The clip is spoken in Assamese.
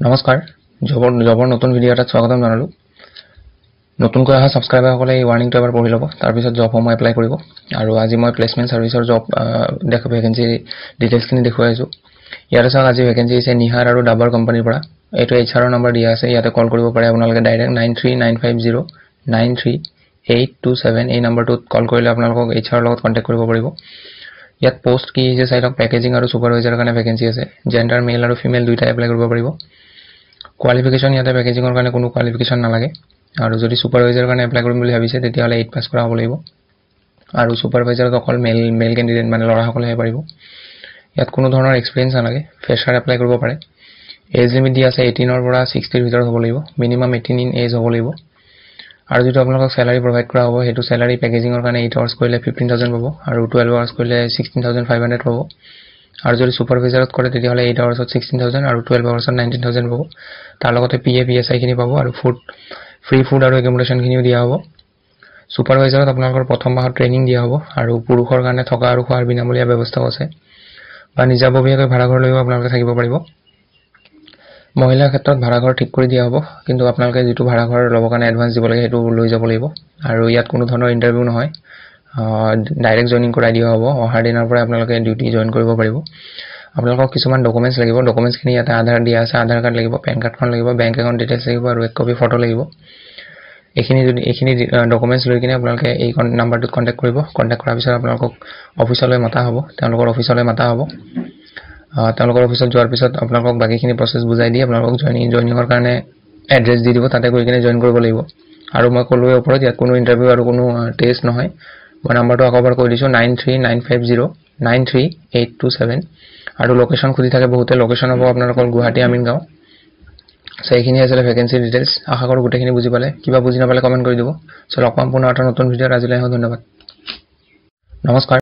নমস্কাৰ জবৰ নতুন ভিডিঅ' এটাত স্বাগতম জনালোঁ। নতুনকৈ অহা ছাবস্ক্ৰাইবাৰসকলে এই ৱাৰ্নিংটো এবাৰ পঢ়ি ল'ব, তাৰপিছত জবসমূহ এপ্লাই কৰিব। আৰু আজি মই প্লেচমেণ্ট ছাৰ্ভিচৰ জব ভেকেঞ্চি ডিটেইলছখিনি দেখুৱাই আছোঁ। ইয়াতে চাওক, আজি ভেকেঞ্চি হৈছে নিহাৰ আৰু ডাবৰ কোম্পানীৰ পৰা। এইটো HR নম্বৰ দিয়া আছে, ইয়াতে কল কৰিব পাৰে আপোনালোকে ডাইৰেক্ট 9395093827 এই নম্বৰটোত কল কৰিলে আপোনালোকক HR লগত কণ্টেক্ট কৰিব পাৰিব। ইয়াত পোষ্ট কি হৈছে চাই লওক, পেকেজিং আৰু ছুপাৰভাইজাৰৰ কাৰণে ভেকেঞ্চি আছে। জেণ্ডাৰ মেল আৰু ফিমেল দুইটাই এপ্লাই কৰিব পাৰিব। কোৱালিফিকেশ্যন ইয়াতে পেকেজিঙৰ কাৰণে কোনো কোৱালিফিকেশ্যন নালাগে। আৰু যদি ছুপাৰভাইজাৰৰ কাৰণে এপ্লাই কৰিম বুলি ভাবিছে তেতিয়াহ'লে 8 পাছ কৰা হ'ব লাগিব। আৰু ছুপাৰভাইজাৰত অকল মেল কেণ্ডিডেট মানে ল'ৰাসকলেহে পাৰিব। ইয়াত কোনো ধৰণৰ এক্সপিৰিয়েঞ্চ নালাগে, ফ্ৰেছাৰ এপ্লাই কৰিব পাৰে। এজ লিমিট দিয়া আছে 18ৰ পৰা 60ৰ ভিতৰত হ'ব লাগিব, মিনিমাম 18 ইন এজ হ'ব লাগিব। আৰু যিটো আপোনালোকক চেলাৰী প্ৰভাইড কৰা হ'ব সেইটো চেলাৰী পেকেজিঙৰ কাৰণে 8 আৱাৰ্ছ কৰিলে 15,000 পাব আৰু 12 আৱাৰ্ছ কৰিলে 16,500 পাব। আৰু যদি ছুপাৰভাইজাৰত কৰে তেতিয়াহ'লে 8 আৱাৰ্ছত 16,000 আৰু 12 আৱাৰ্ছত 19,000 পাব। তাৰ লগতে PSI পাব আৰু ফ্ৰী ফুড আৰু একমোডেশ্যনখিনিও দিয়া হ'ব। ছুপাৰভাইজাৰত আপোনালোকৰ প্ৰথম মাহত ট্ৰেইনিং দিয়া হ'ব আৰু পুৰুষৰ কাৰণে থকা আৰু খোৱাৰ বিনামূলীয়া ব্যৱস্থাও আছে, বা নিজাববীয়াকৈ ভাড়াঘৰ লৈও আপোনালোকে থাকিব পাৰিব। মহিলাৰ ক্ষেত্ৰত ভাড়াঘৰ ঠিক কৰি দিয়া হ'ব, কিন্তু আপোনালোকে যিটো ভাড়াঘৰ ল'বৰ কাৰণে এডভান্স দিব লাগে সেইটো লৈ যাব লাগিব। আৰু ইয়াত কোনো ধৰণৰ ইণ্টাৰভিউ নহয়, ডাইৰেক্ট জইনিং কৰাই দিয়া হ'ব। অহাৰ দিনৰ পৰাই আপোনালোকে ডিউটি জইন কৰিব পাৰিব। আপোনালোকক কিছুমান ডকুমেণ্টছ লাগিব। ডকুমেণ্টছখিনি ইয়াতে আধাৰ দিয়া আছে, আধাৰ কাৰ্ড লাগিব, পেন কাৰ্ডখন লাগিব, বেংক একাউণ্ট ডিটেইলছ লাগিব আৰু 1 কপি ফটো লাগিব। এইখিনি ডকুমেণ্টছ লৈ কিনে আপোনালোকে এই নাম্বাৰটোত কণ্টেক্ট কৰিব। কণ্টেক্ট কৰাৰ পিছত আপোনালোকক অফিচলৈ মাতা হ'ব, তেওঁলোকৰ অফিচলৈ মাতা হ'ব। তেওঁলোকৰ অফিচত যোৱাৰ পিছত আপোনালোকক বাকীখিনি প্ৰচেছ বুজাই দি আপোনালোকক জইনিঙৰ কাৰণে এড্ৰেছ দি দিব, তাতে গৈ কিনে জইন কৰিব লাগিব। আৰু মই ক'লোৱে ওপৰত, ইয়াত কোনো ইণ্টাৰভিউ আৰু কোনো টেষ্ট নহয়। মই নাম্বাৰটো আকৌ এবাৰ কৈ দিছোঁ, 9395093827। আৰু লোকেশ্যন সুধি থাকে বহুতে, লোকেশ্যন হ'ব আপোনালোকৰ গুৱাহাটী আমিনগাঁও। এইখিনি আছিলে ভেকেঞ্চি ডিটেইলছ। আশা কৰোঁ গোটেইখিনি বুজি পালে। কিবা বুজি নাপালে কমেণ্ট কৰি দিব। লগ পাম পুনৰ এটা নতুন ভিডিঅ'ত। আজিলৈ ধন্যবাদ, নমস্কাৰ।